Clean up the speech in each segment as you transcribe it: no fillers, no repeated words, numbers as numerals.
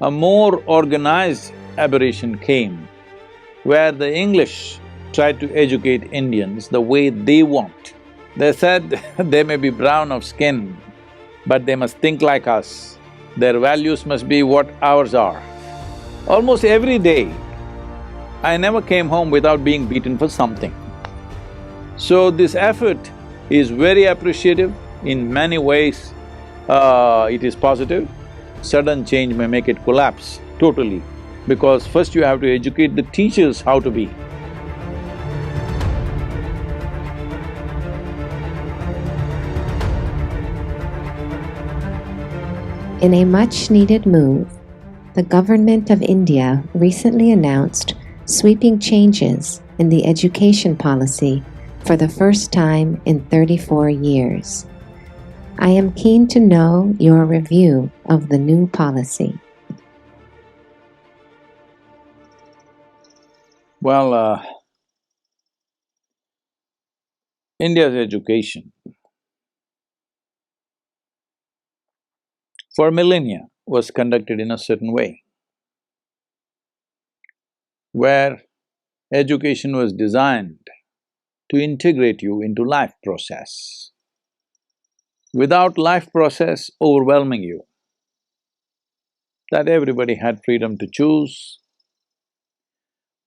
a more organized aberration came where the English tried to educate Indians the way they want. They said they may be brown of skin, but they must think like us. Their values must be what ours are. Almost every day, I never came home without being beaten for something. So this effort is very appreciative. In many ways, it is positive. Sudden change may make it collapse totally, because first you have to educate the teachers how to be. In a much-needed move, the government of India recently announced sweeping changes in the education policy for the first time in 34 years. I am keen to know your review of the new policy. Well, India's education for millennia was conducted in a certain way, where education was designed to integrate you into life process, without life process overwhelming you, that everybody had freedom to choose.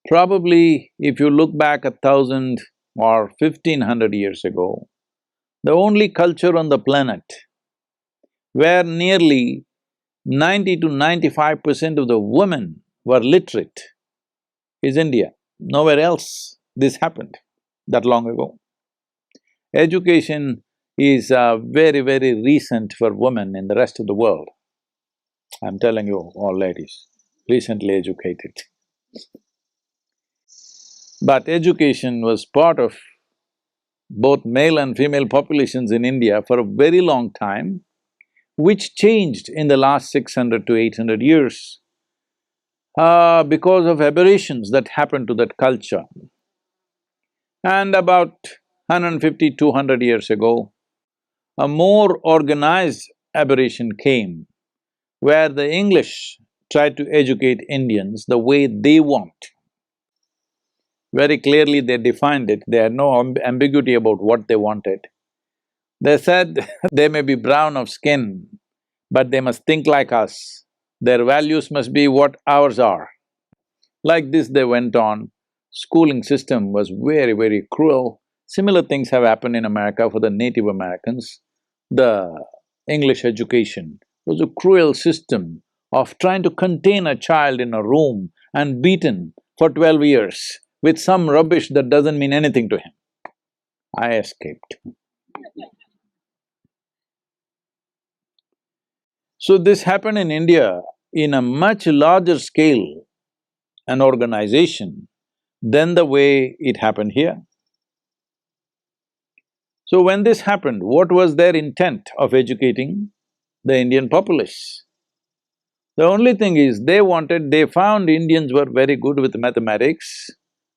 Probably if you look back 1,000 or 1,500 years ago, the only culture on the planet where nearly 90 to 95% of the women were literate is India. Nowhere else this happened that long ago. Education is very, very recent for women in the rest of the world. I'm telling you, all ladies, recently educated. But education was part of both male and female populations in India for a very long time, which changed in the last 600 to 800 years because of aberrations that happened to that culture. And about 150, 200 years ago, a more organized aberration came where the English tried to educate Indians the way they want. Very clearly they defined it, they had no ambiguity about what they wanted. They said they may be brown of skin, but they must think like us. Their values must be what ours are. Like this they went on. Schooling system was very, very cruel. Similar things have happened in America for the Native Americans. The English education was a cruel system of trying to contain a child in a room and beaten for 12 years with some rubbish that doesn't mean anything to him. I escaped. So this happened in India in a much larger scale and organization than the way it happened here. So when this happened, what was their intent of educating the Indian populace? The only thing is, they found Indians were very good with mathematics,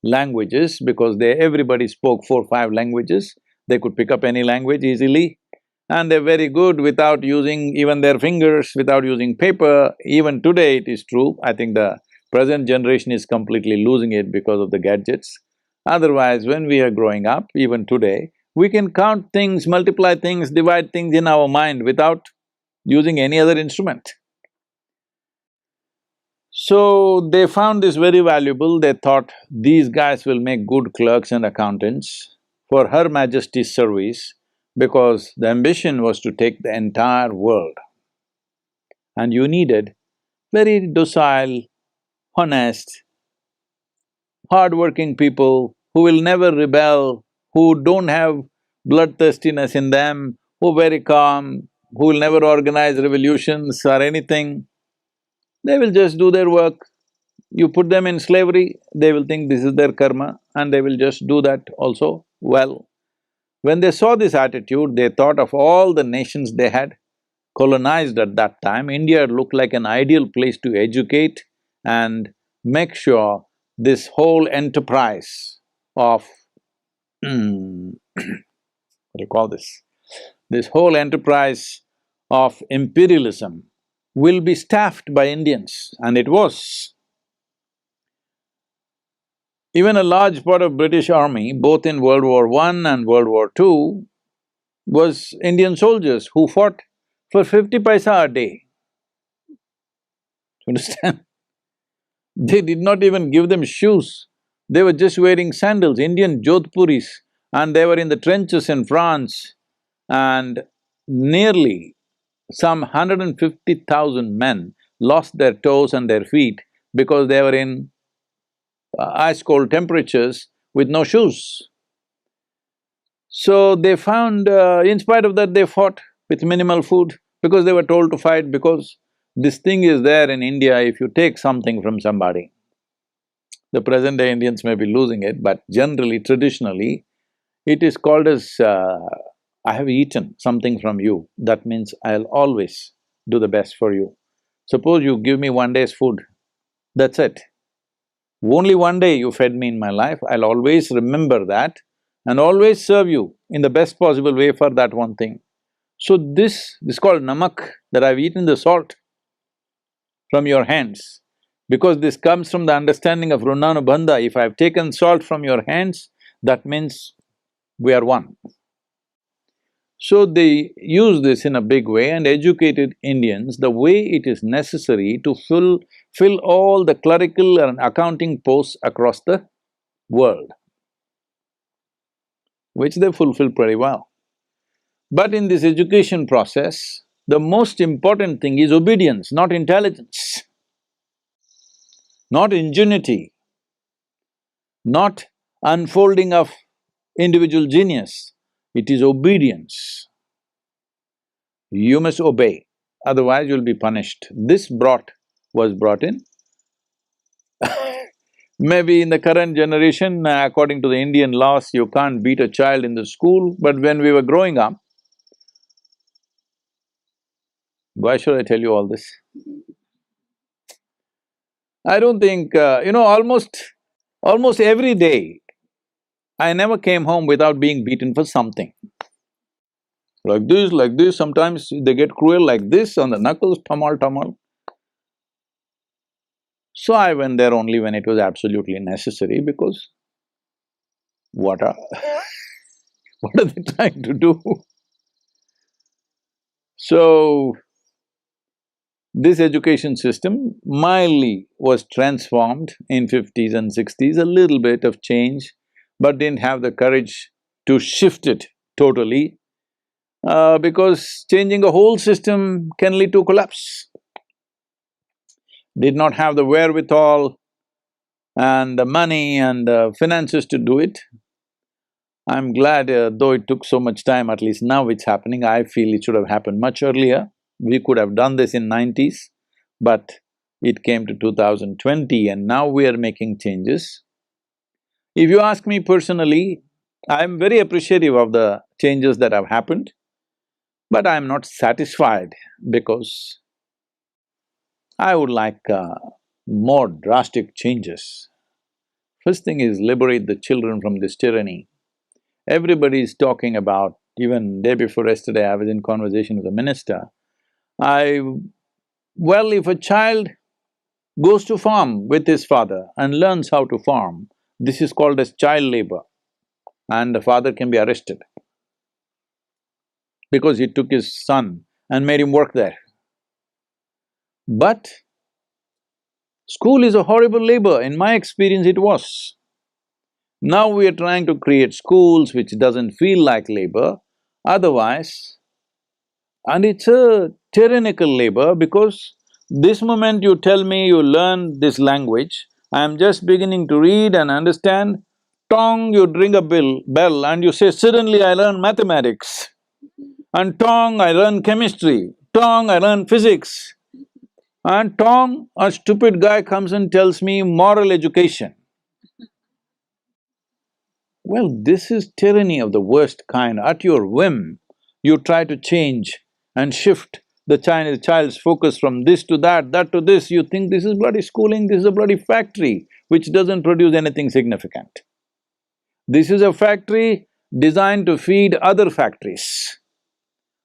languages, because everybody spoke 4, 5 languages, they could pick up any language easily, and they're very good without using even their fingers, without using paper. Even today it is true, I think the present generation is completely losing it because of the gadgets. Otherwise, when we are growing up, even today, we can count things, multiply things, divide things in our mind without using any other instrument. So they found this very valuable, they thought these guys will make good clerks and accountants for Her Majesty's service, because the ambition was to take the entire world. And you needed very docile, honest, hard-working people who will never rebel, who don't have bloodthirstiness in them, who are very calm, who will never organize revolutions or anything. They will just do their work. You put them in slavery, they will think this is their karma and they will just do that also well. When they saw this attitude, they thought of all the nations they had colonized at that time, India looked like an ideal place to educate and make sure this whole enterprise of what do you call this? This whole enterprise of imperialism will be staffed by Indians, and it was. Even a large part of British army, both in World War I and World War II, was Indian soldiers who fought for 50 paisa a day. Understand? They did not even give them shoes. They were just wearing sandals, Indian Jodhpuris, and they were in the trenches in France, and nearly some 150,000 men lost their toes and their feet because they were in ice-cold temperatures with no shoes. So they found, in spite of that, they fought with minimal food because they were told to fight, because this thing is there in India. If you take something from somebody, the present-day Indians may be losing it, but generally, traditionally, it is called as, I have eaten something from you, that means I'll always do the best for you. Suppose you give me one day's food, that's it. Only one day you fed me in my life, I'll always remember that and always serve you in the best possible way for that one thing. So this is called namak, that I've eaten the salt from your hands. Because this comes from the understanding of Runanubandha, if I've taken salt from your hands, that means we are one. So they use this in a big way and educated Indians the way it is necessary to fill all the clerical and accounting posts across the world, which they fulfill pretty well. But in this education process, the most important thing is obedience, not intelligence, not ingenuity, not unfolding of individual genius. It is obedience. You must obey, otherwise you'll be punished. This was brought in. Maybe in the current generation, according to the Indian laws, you can't beat a child in the school, but when we were growing up, why should I tell you all this? I don't think… almost every day, I never came home without being beaten for something. Like this, sometimes they get cruel like this on the knuckles, tamal, tamal. So I went there only when it was absolutely necessary, because what are… what are they trying to do? So, this education system mildly was transformed in 50s and 60s, a little bit of change, but didn't have the courage to shift it totally, because changing a whole system can lead to collapse. Did not have the wherewithal and the money and the finances to do it. I'm glad, though it took so much time, at least now it's happening. I feel it should have happened much earlier. We could have done this in 90s, but it came to 2020 and now we are making changes. If you ask me personally, I'm very appreciative of the changes that have happened, but I'm not satisfied because I would like more drastic changes. First thing is liberate the children from this tyranny. Everybody is talking about… even day before yesterday, I was in conversation with a minister. Well, if a child goes to farm with his father and learns how to farm, this is called as child labor, and the father can be arrested because he took his son and made him work there. But school is a horrible labor, in my experience it was. Now we are trying to create schools which doesn't feel like labor, otherwise… and it's a tyrannical labor, because this moment you tell me you learn this language, I'm just beginning to read and understand, tong, you ring a bell and you say, suddenly I learn mathematics, and tong, I learn chemistry, tong, I learn physics, and tong, a stupid guy comes and tells me moral education. Well, this is tyranny of the worst kind. At your whim, you try to change and shift the child's focus from this to that to this. You think this is bloody schooling, this is a bloody factory which doesn't produce anything significant. This is a factory designed to feed other factories.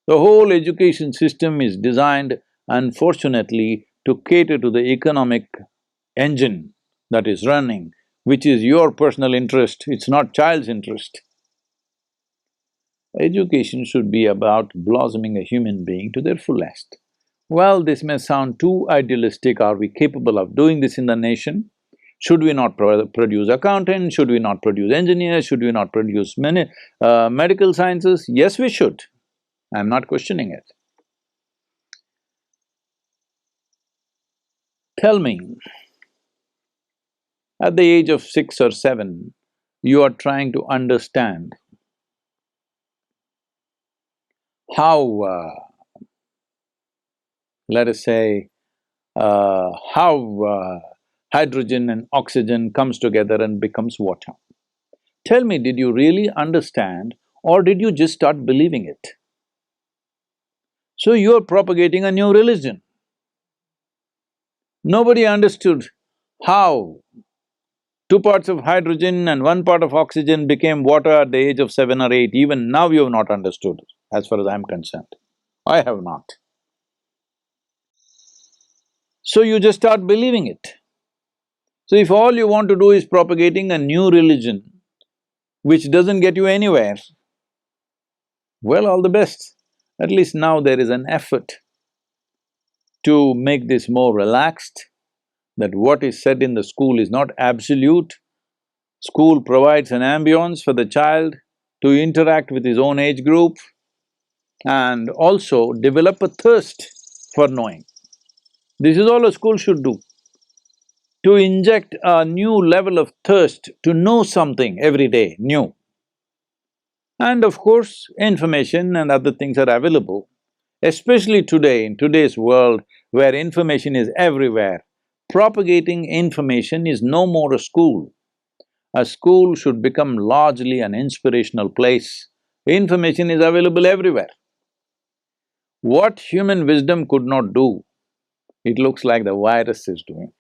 The whole education system is designed Unfortunately, to cater to the economic engine that is running, which is your personal interest, it's not child's interest. Education should be about blossoming a human being to their fullest. Well, this may sound too idealistic. Are we capable of doing this in the nation? Should we not produce accountants? Should we not produce engineers? Should we not produce medical sciences? Yes, we should. I'm not questioning it. Tell me, at the age of 6 or 7, you are trying to understand how, let us say, how hydrogen and oxygen comes together and becomes water. Tell me, did you really understand or did you just start believing it? So you're propagating a new religion. Nobody understood how 2 parts of hydrogen and 1 part of oxygen became water at the age of 7 or 8. Even now you have not understood, as far as I'm concerned. I have not. So you just start believing it. So if all you want to do is propagating a new religion, which doesn't get you anywhere, well, all the best. At least now there is an effort to make this more relaxed, that what is said in the school is not absolute. School provides an ambience for the child to interact with his own age group and also develop a thirst for knowing. This is all a school should do, to inject a new level of thirst to know something every day, new. And of course, information and other things are available, especially today, in today's world where information is everywhere. Propagating information is no more a school. A school should become largely an inspirational place. Information is available everywhere. What human wisdom could not do, it looks like the virus is doing.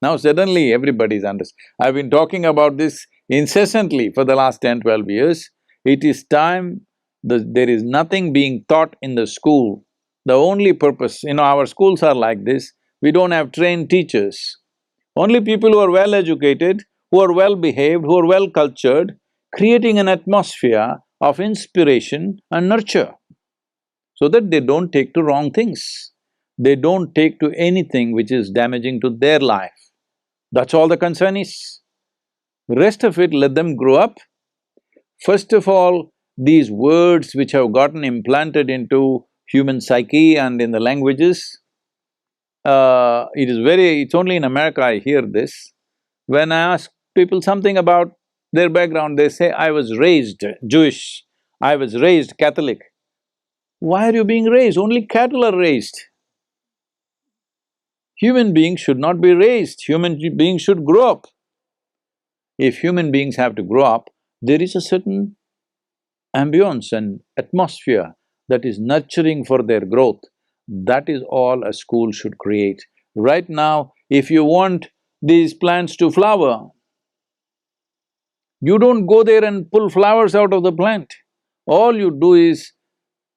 Now suddenly everybody's I've been talking about this incessantly for the last 10, 12 years. It is time, there is nothing being taught in the school. The only purpose, our schools are like this, we don't have trained teachers. Only people who are well educated, who are well behaved, who are well cultured, creating an atmosphere of inspiration and nurture, so that they don't take to wrong things. They don't take to anything which is damaging to their life. That's all the concern is. Rest of it, let them grow up. First of all, these words which have gotten implanted into human psyche and in the languages, it's only in America I hear this. When I ask people something about their background, they say, I was raised Jewish, I was raised Catholic. Why are you being raised? Only cattle are raised. Human beings should not be raised, human beings should grow up. If human beings have to grow up, there is a certain ambience and atmosphere that is nurturing for their growth. That is all a school should create. Right now, if you want these plants to flower, you don't go there and pull flowers out of the plant. All you do is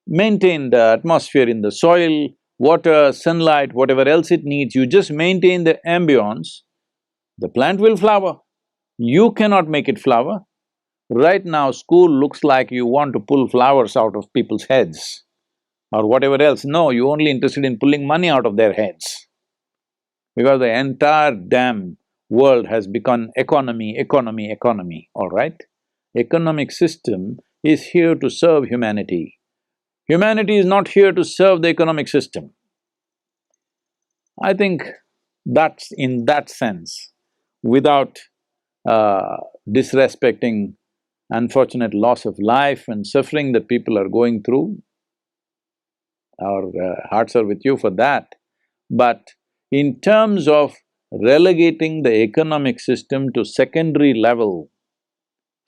maintain the atmosphere in the soil, water, sunlight, whatever else it needs, you just maintain the ambience, the plant will flower. You cannot make it flower. Right now, school looks like you want to pull flowers out of people's heads or whatever else. No, you're only interested in pulling money out of their heads. Because the entire damn world has become economy, economy, economy, all right? Economic system is here to serve humanity. Humanity is not here to serve the economic system. I think that's in that sense, without disrespecting unfortunate loss of life and suffering that people are going through, our hearts are with you for that. But in terms of relegating the economic system to secondary level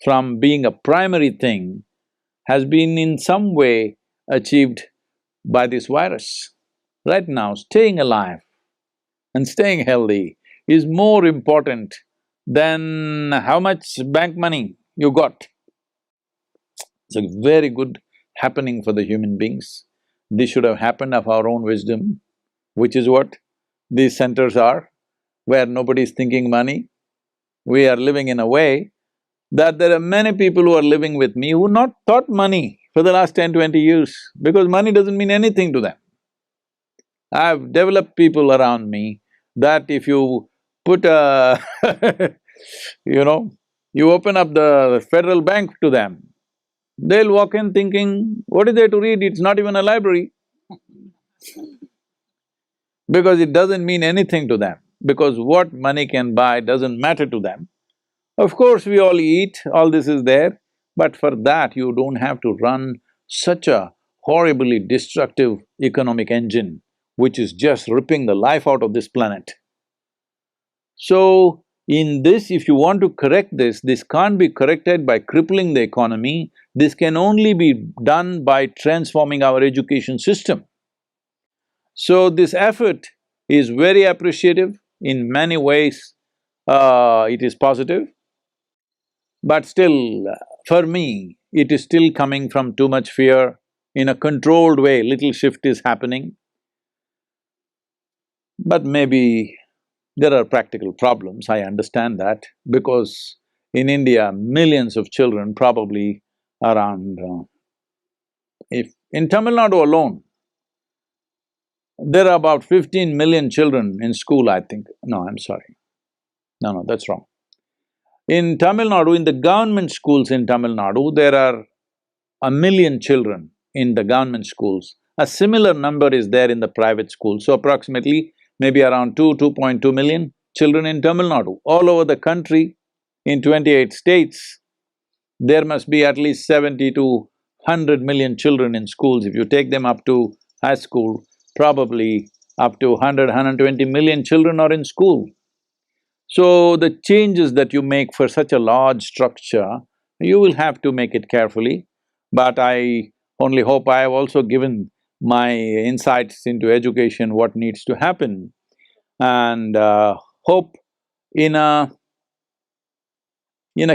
from being a primary thing has been in some way achieved by this virus. Right now, staying alive and staying healthy is more important than how much bank money you got. It's a very good happening for the human beings. This should have happened of our own wisdom, which is what these centers are, where nobody is thinking money. We are living in a way that there are many people who are living with me who not thought money for the last 10, 20 years, because money doesn't mean anything to them. I've developed people around me that if you put a you know, you open up the Federal Bank to them, they'll walk in thinking, what is there to read? It's not even a library. Because it doesn't mean anything to them, because what money can buy doesn't matter to them. Of course, we all eat, all this is there, but for that you don't have to run such a horribly destructive economic engine which is just ripping the life out of this planet. So, in this, if you want to correct this can't be corrected by crippling the economy, this can only be done by transforming our education system. So, this effort is very appreciative, in many ways it is positive, but still, for me, it is still coming from too much fear. In a controlled way, little shift is happening. But maybe there are practical problems, I understand that, because in India, millions of children, probably around… if… in Tamil Nadu alone, there are about 15 million children in school, I think. No, I'm sorry. No, that's wrong. In Tamil Nadu, in the government schools in Tamil Nadu, there are 1 million children in the government schools. A similar number is there in the private schools, so approximately maybe around 2.2 million children in Tamil Nadu. All over the country, in 28 states, there must be at least 70 to 100 million children in schools. If you take them up to high school, probably up to 120 million children are in school. So, the changes that you make for such a large structure, you will have to make it carefully. But I only hope I have also given my insights into education, what needs to happen, and hope in a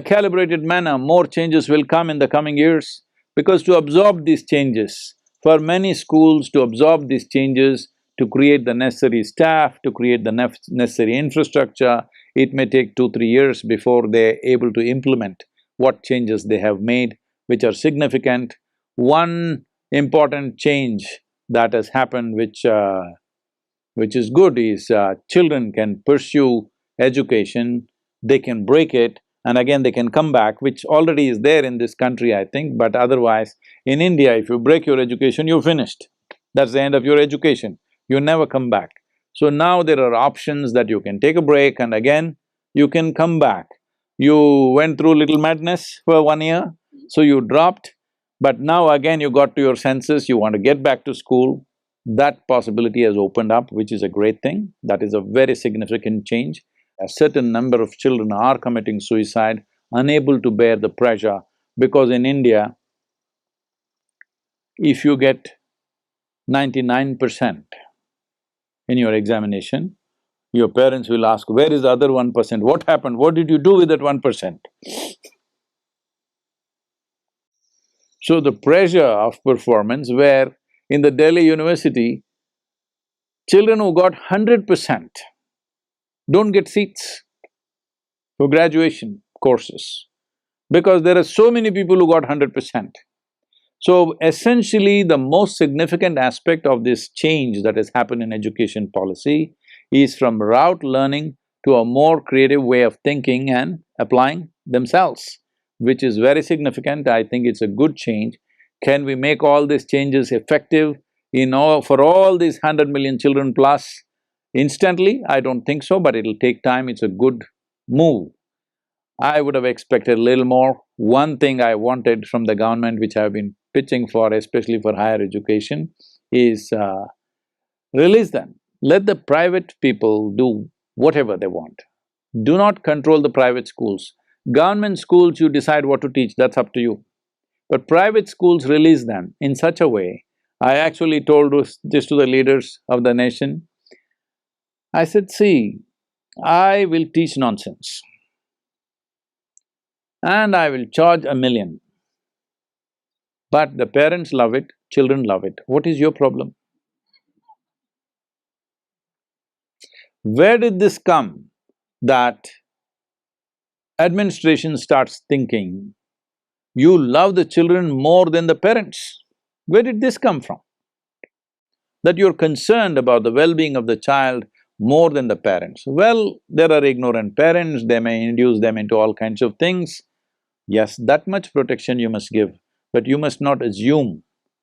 calibrated manner, more changes will come in the coming years. Because to absorb these changes, for many schools to absorb these changes, to create the necessary staff, to create the necessary infrastructure, it may take 2, 3 years before they're able to implement what changes they have made, which are significant. One important change that has happened which is good is children can pursue education, they can break it, and again they can come back, which already is there in this country, I think, but otherwise, in India, if you break your education, you're finished. That's the end of your education, you never come back. So now there are options that you can take a break and again you can come back. You went through little madness for 1 year, so you dropped, but now again you got to your senses, you want to get back to school. That possibility has opened up, which is a great thing. That is a very significant change. A certain number of children are committing suicide, unable to bear the pressure, because in India, if you get 99% in your examination, your parents will ask, where is the other 1%? What happened? What did you do with that 1%? So the pressure of performance, where in the Delhi University, children who got 100% don't get seats for graduation courses, because there are so many people who got 100%. So essentially, the most significant aspect of this change that has happened in education policy is from rote learning to a more creative way of thinking and applying themselves, which is very significant. I think it's a good change. Can we make all these changes effective for all these 100 million children plus instantly? I don't think so, but it'll take time, it's a good move. I would have expected a little more. One thing I wanted from the government, which I've been pitching for, especially for higher education, is release them. Let the private people do whatever they want. Do not control the private schools. Government schools, you decide what to teach, that's up to you. But private schools, release them in such a way. I actually told this to the leaders of the nation. I said, see, I will teach nonsense and I will charge 1 million. But the parents love it, children love it. What is your problem? Where did this come that administration starts thinking you love the children more than the parents? Where did this come from? That you're concerned about the well-being of the child more than the parents. Well, there are ignorant parents, they may induce them into all kinds of things. Yes, that much protection you must give, but you must not assume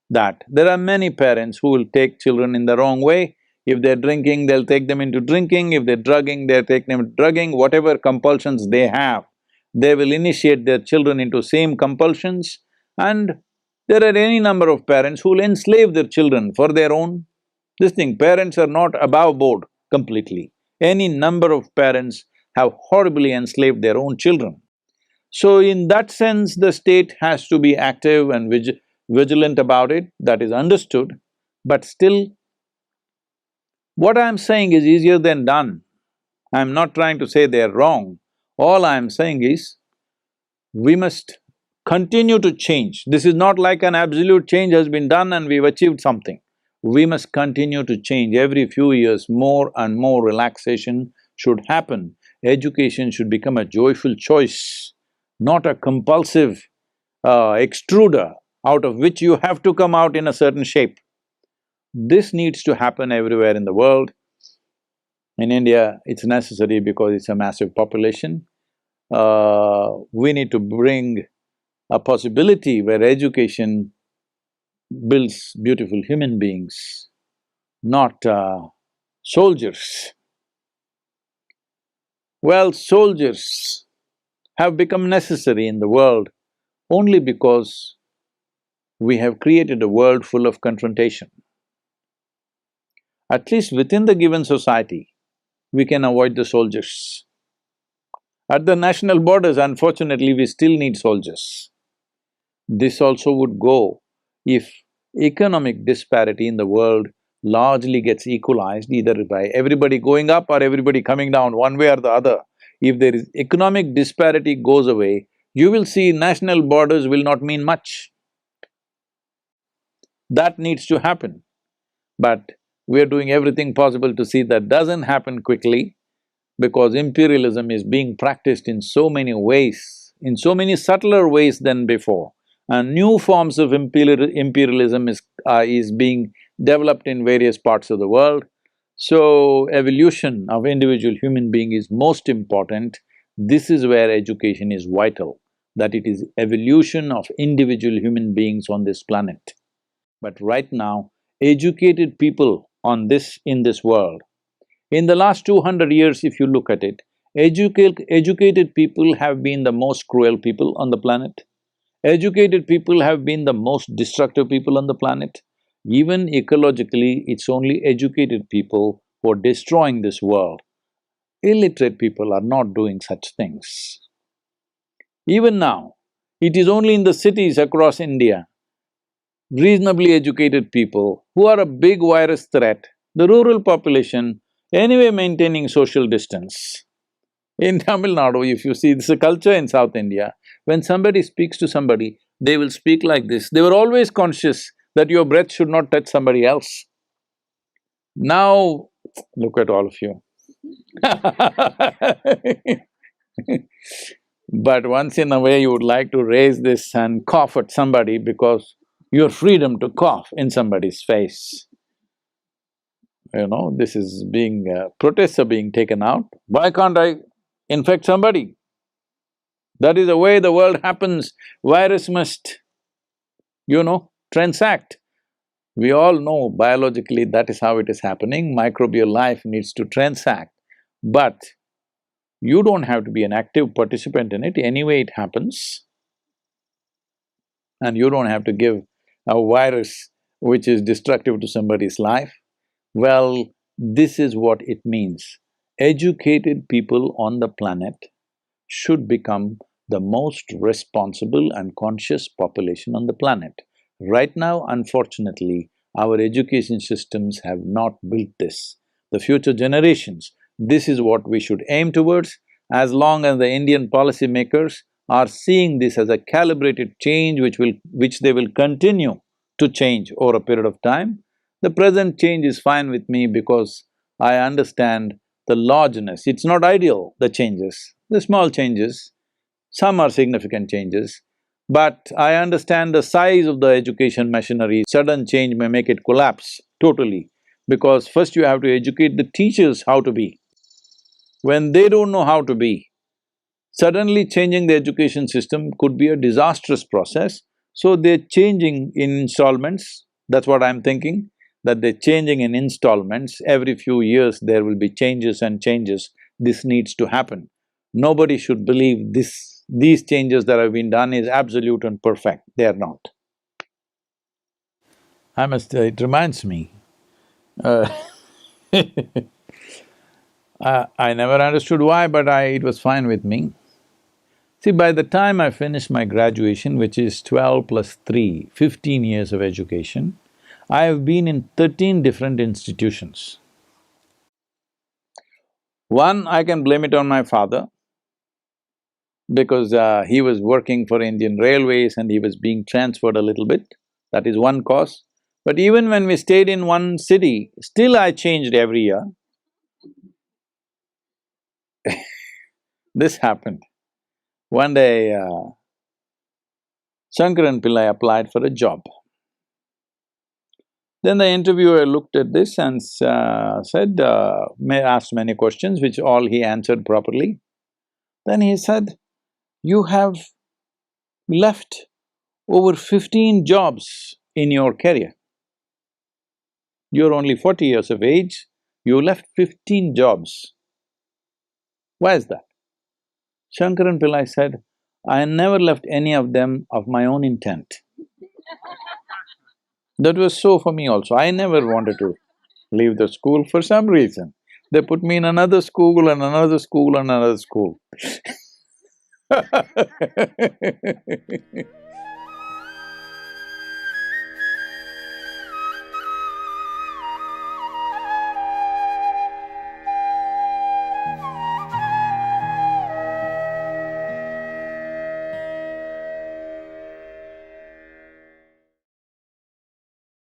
that there are many parents who will take children in the wrong way. If they're drinking, they'll take them into drinking, if they're drugging, they'll take them into drugging, whatever compulsions they have, they will initiate their children into same compulsions, and there are any number of parents who will enslave their children for their own… This thing, parents are not above board completely. Any number of parents have horribly enslaved their own children. So in that sense, the state has to be active and vigilant about it, that is understood, but still, what I'm saying is easier than done. I'm not trying to say they're wrong. All I'm saying is, we must continue to change. This is not like an absolute change has been done and we've achieved something. We must continue to change. Every few years, more and more relaxation should happen. Education should become a joyful choice, not a compulsive extruder out of which you have to come out in a certain shape. This needs to happen everywhere in the world. In India, it's necessary because it's a massive population. We need to bring a possibility where education builds beautiful human beings, not soldiers. Well, soldiers have become necessary in the world only because we have created a world full of confrontation. At least within the given society, we can avoid the soldiers. At the national borders, unfortunately, we still need soldiers. This also would go if economic disparity in the world largely gets equalized, either by everybody going up or everybody coming down, one way or the other. If there is economic disparity goes away, you will see national borders will not mean much. That needs to happen. But we are doing everything possible to see that doesn't happen quickly, because imperialism is being practiced in so many ways, in so many subtler ways than before. And new forms of imperialism is being developed in various parts of the world. So, evolution of individual human being is most important. This is where education is vital, that it is evolution of individual human beings on this planet. But right now, educated people in this world, in the last 200 years, if you look at it, educated people have been the most cruel people on the planet. Educated people have been the most destructive people on the planet. Even ecologically, it's only educated people who are destroying this world. Illiterate people are not doing such things. Even now, it is only in the cities across India, reasonably educated people who are a big virus threat, the rural population anyway maintaining social distance. In Tamil Nadu, if you see, this is a culture in South India, when somebody speaks to somebody, they will speak like this. They were always conscious that your breath should not touch somebody else. Now, look at all of you. But once in a way you would like to raise this and cough at somebody because your freedom to cough in somebody's face. You know, this is being… protests are being taken out. Why can't I infect somebody? That is the way the world happens. Virus must, transact. We all know biologically that is how it is happening, microbial life needs to transact. But you don't have to be an active participant in it, anyway it happens. And you don't have to give a virus which is destructive to somebody's life. Well, this is what it means. Educated people on the planet should become the most responsible and conscious population on the planet. Right now, unfortunately, our education systems have not built this. The future generations, this is what we should aim towards. As long as the Indian policymakers are seeing this as a calibrated change which they will continue to change over a period of time. The present change is fine with me because I understand the largeness. It's not ideal, the changes, the small changes, some are significant changes, but I understand the size of the education machinery. Sudden change may make it collapse totally, because first you have to educate the teachers how to be. When they don't know how to be, suddenly changing the education system could be a disastrous process, so they're changing in installments. That's what I'm thinking, that they're changing in installments. Every few years there will be changes and changes. This needs to happen. Nobody should believe these changes that have been done is absolute and perfect. They are not. It reminds me, uh, I never understood why, but it was fine with me. See, by the time I finished my graduation, which is 12 plus 3, 15 years of education, I have been in 13 different institutions. One, I can blame it on my father, because he was working for Indian Railways and he was being transferred a little bit. That is one cause. But even when we stayed in one city, still I changed every year. This happened. One day, Shankaran Pillai applied for a job. Then the interviewer looked at this and said, asked many questions, which all he answered properly. Then he said, "You have left over 15 jobs in your career. You're only 40 years of age, you left 15 jobs. Why is that?" Shankaran Pillai said, "I never left any of them of my own intent." That was so for me also. I never wanted to leave the school for some reason. They put me in another school and another school and another school.